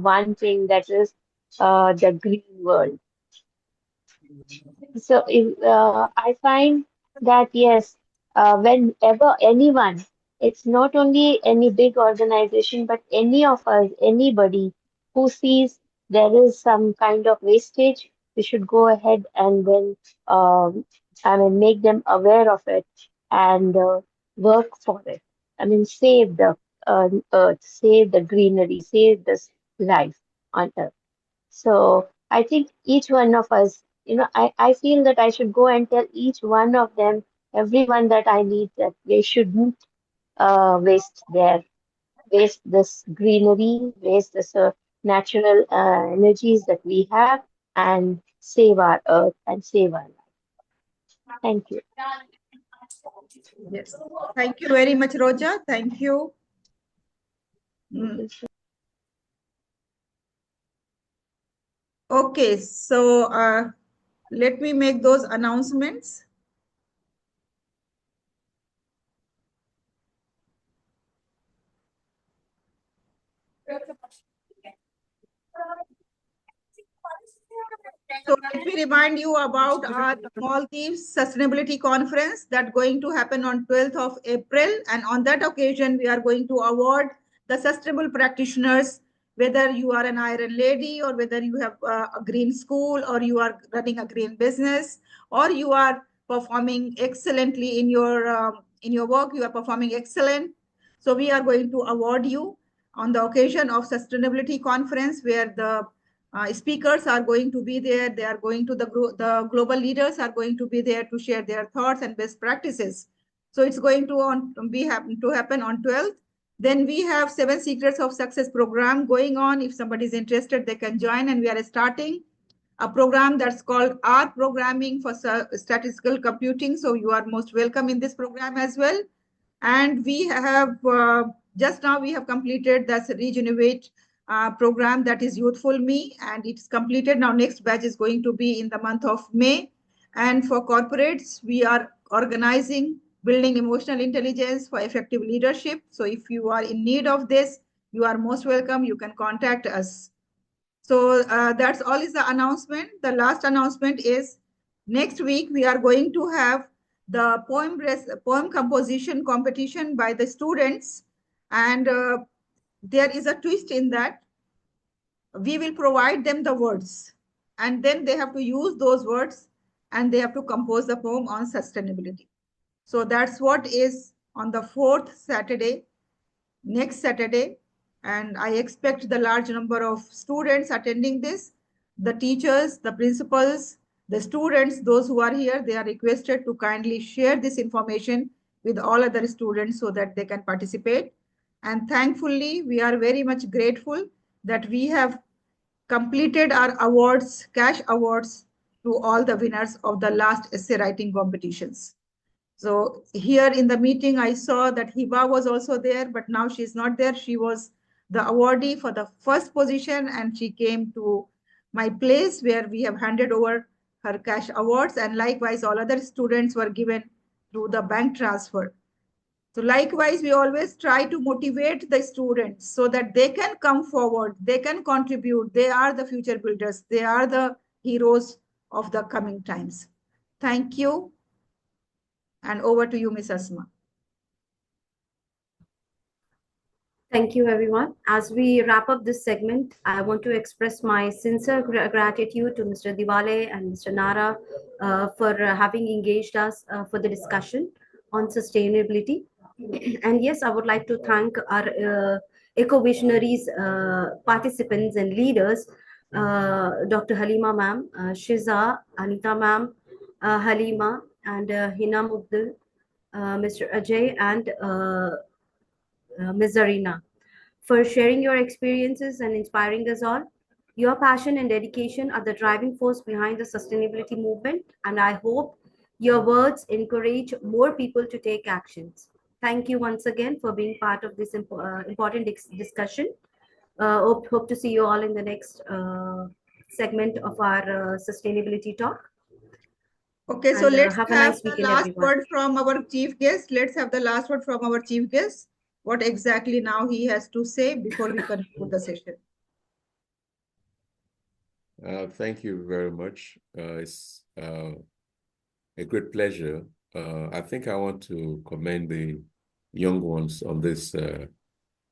one thing, that is the green world. So I find that yes, whenever anyone, it's not only any big organization, but any of us, anybody who sees there is some kind of wastage, we should go ahead and then, I mean, make them aware of it and work for it. I mean, save the earth, save the greenery, save this life on earth. So I think each one of us, I feel that I should go and tell each one of them, everyone that I meet, that they shouldn't waste this greenery, waste this natural energies that we have, and save our earth and save our life. Thank you. Yes. Thank you very much, Roja. Thank you. Okay, so let me make those announcements. So let me remind you about our Maldives Sustainability Conference that's going to happen on 12th of April. And on that occasion, we are going to award the sustainable practitioners, whether you are an iron lady or whether you have a green school or you are running a green business or you are performing excellently in your work, you are performing excellent. So we are going to award you on the occasion of Sustainability Conference, where the speakers are going to be there. They are going to the global leaders are going to be there to share their thoughts and best practices. So it's going to happen on 12th. Then we have 7 Secrets of Success program going on. If somebody is interested, they can join. And we are starting a program that's called R Programming for Statistical Computing. So you are most welcome in this program as well. And we have just now we have completed the Regenerate program, that is Youthful Me, and it's completed. Now next batch is going to be in the month of May. And for corporates, we are organizing Building Emotional Intelligence for Effective Leadership. So if you are in need of this, you are most welcome. You can contact us. So that's all is the announcement. The last announcement is next week we are going to have the poem composition competition by the students. And there is a twist in that. We will provide them the words and then they have to use those words and they have to compose the poem on sustainability. So that's what is on the 4th Saturday, next Saturday. And I expect the large number of students attending this. The teachers, the principals, the students, those who are here, they are requested to kindly share this information with all other students so that they can participate. And thankfully, we are very much grateful that we have completed our awards, cash awards, to all the winners of the last essay writing competitions. So here in the meeting, I saw that Hiba was also there, but now she's not there. She was the awardee for the first position and she came to my place where we have handed over her cash awards, and likewise all other students were given through the bank transfer. So likewise, we always try to motivate the students so that they can come forward, they can contribute. They are the future builders. They are the heroes of the coming times. Thank you. And over to you, Ms. Asma. Thank you, everyone. As we wrap up this segment, I want to express my sincere gratitude to Mr. Diwale and Mr. Nara for having engaged us for the discussion on sustainability. And yes, I would like to thank our Eco Visionaries participants and leaders, Dr. Halima ma'am, Shiza, Anita ma'am, Halima, and Hina Mudgal, Mr. Ajay, and Ms. Zarina, for sharing your experiences and inspiring us all. Your passion and dedication are the driving force behind the sustainability movement, and I hope your words encourage more people to take actions. Thank you once again for being part of this important discussion. Hope to see you all in the next segment of our sustainability talk. Okay, so let's have the last word from our chief guest. Let's have the last word from our chief guest. What exactly now he has to say before we conclude the session. Thank you very much. It's a great pleasure. I think I want to commend the young ones on this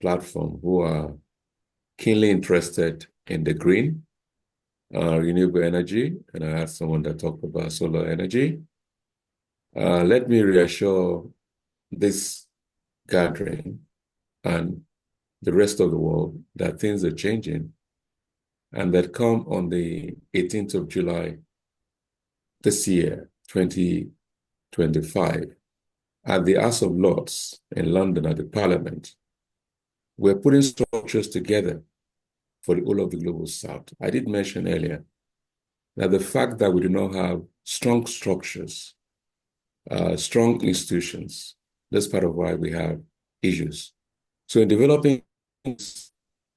platform who are keenly interested in the green, renewable energy, and I had someone that talked about solar energy. Let me reassure this gathering and the rest of the world that things are changing and that come on the 18th of July this year, 2025, at the House of Lords in London at the Parliament, we're putting structures together for the whole of the Global South. I did mention earlier that the fact that we do not have strong structures, strong institutions, that's part of why we have issues. So in developing,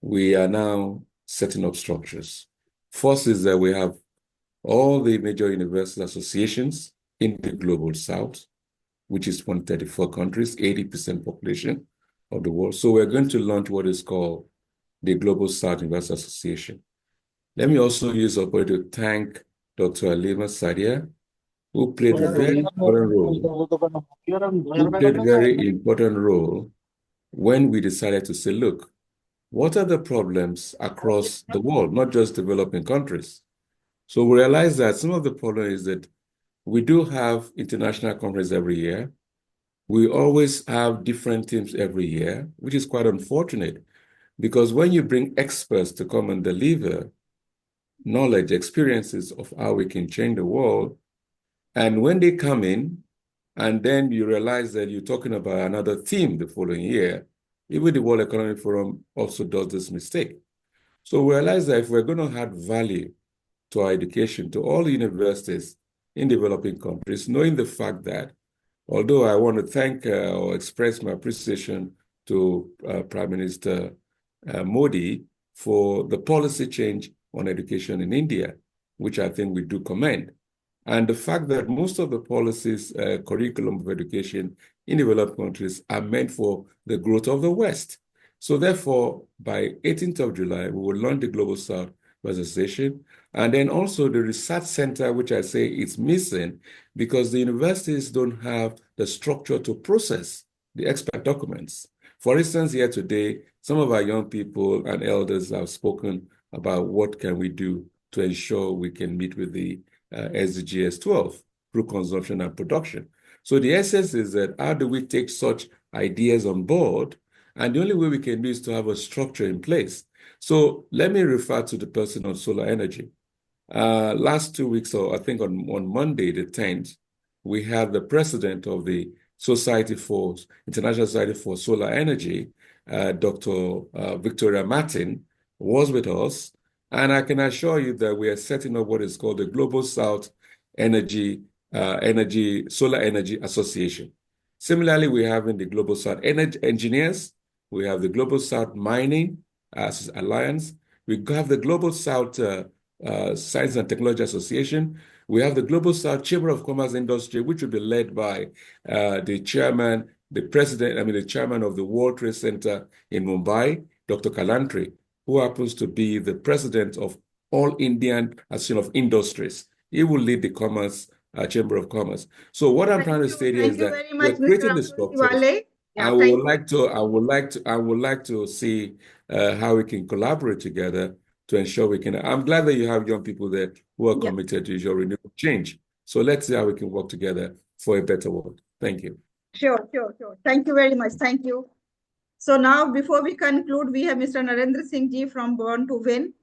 we are now setting up structures. First is that we have all the major university associations in the Global South, which is 134 countries, 80% population of the world. So we're going to launch what is called the Global South University Association. Let me also use the opportunity to thank Dr. Haleema Sadia, who played a very important role when we decided to say, look, what are the problems across the world, not just developing countries? So we realized that some of the problem is that we do have international conferences every year. We always have different teams every year, which is quite unfortunate because when you bring experts to come and deliver knowledge, experiences of how we can change the world, and when they come in, and then you realize that you're talking about another theme the following year, even the World Economic Forum also does this mistake. So we realize that if we're going to add value to our education, to all universities in developing countries, knowing the fact that, although I want to thank or express my appreciation to Prime Minister Modi for the policy change on education in India, which I think we do commend. And the fact that most of the policies, curriculum of education in developed countries are meant for the growth of the West. So therefore, by 18th of July, we will launch the Global South Association. And then also the research center, which I say is missing because the universities don't have the structure to process the expert documents. For instance, here today, some of our young people and elders have spoken about what can we do to ensure we can meet with the SDGs 12 through consumption and production. So the essence is that how do we take such ideas on board? And the only way we can do is to have a structure in place. So let me refer to the person on solar energy. Last 2 weeks, or I think on Monday, the 10th, we had the president of the International Society for Solar Energy, Dr. Victoria Martin, was with us. And I can assure you that we are setting up what is called the Global South Solar Energy Association. Similarly, we have in the Global South Energy Engineers, we have the Global South Mining Alliance, we have the Global South Science and Technology Association, we have the Global South Chamber of Commerce Industry, which will be led by the chairman of the World Trade Center in Mumbai, Dr. Kalantri, who happens to be the president of All Indian Association of Industries. He will lead the Chamber of Commerce. So what I'm trying to state here is that we're creating the structures. I would like to see how we can collaborate together to ensure we can. I'm glad that you have young people there who are committed to your renewable change. So let's see how we can work together for a better world. Thank you. Sure. Thank you very much. Thank you. So now, before we conclude, we have Mr. Narendra Singh Ji from Born to Win.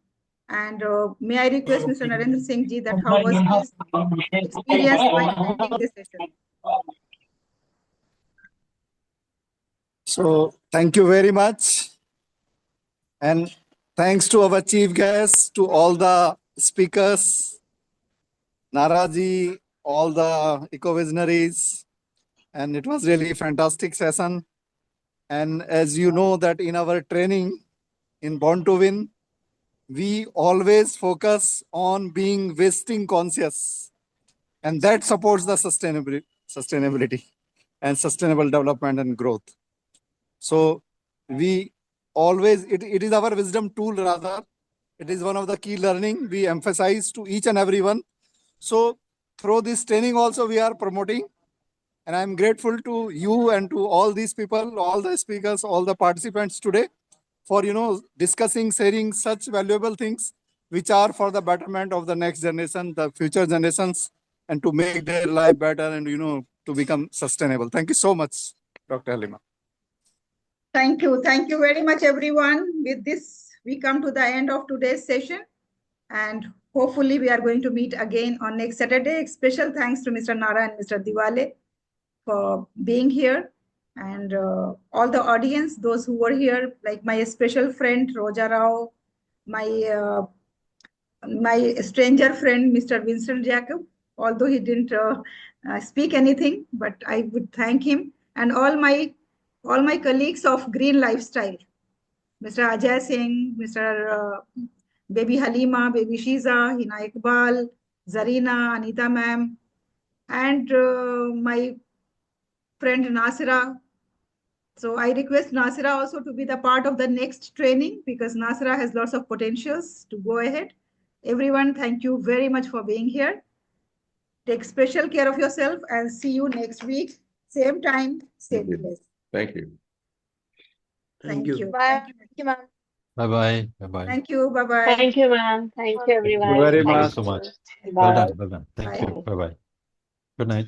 And may I request Mr. Narendra Singh Ji that how was his experience while attending this session? So thank you very much. And thanks to our chief guests, to all the speakers, Naraji, all the Eco Visionaries. And it was really a fantastic session. And as you know that in our training in Born to Win, we always focus on being wasting conscious. And that supports the sustainability and sustainable development and growth. So we always, it is our wisdom tool rather, It is one of the key learning we emphasize to each and everyone. So through this training also we are promoting, and I'm grateful to you and to all these people, all the speakers, all the participants today for discussing, sharing such valuable things which are for the betterment of the next generation, the future generations, and to make their life better and to become sustainable. Thank you so much, Dr. Halima. Thank you. Thank you very much, everyone. With this, we come to the end of today's session. And hopefully we are going to meet again on next Saturday. Special thanks to Mr. Nara and Mr. Diwale for being here. And all the audience, those who were here, like my special friend, Roja Rao, my stranger friend, Mr. Vincent Jacob, although he didn't speak anything, but I would thank him, and all my colleagues of Green Lifestyle, Mr. Ajay Singh, Mr. Baby Halima, Baby Shiza, Hina Iqbal, Zarina, Anita ma'am, and my friend Nasira. So I request Nasira also to be the part of the next training, because Nasira has lots of potentials to go ahead. Everyone, thank you very much for being here. Take special care of yourself and see you next week. Same time, same place. Thank you. Thank you. Bye. Thank you, ma'am. Bye-bye. Bye-bye. Thank you. Bye-bye. Thank you, ma'am. Thank you, Thank you everyone. very Thank you much. so much. you. Well Bye. done. Well done. Thank Bye. you. Bye-bye. Good night.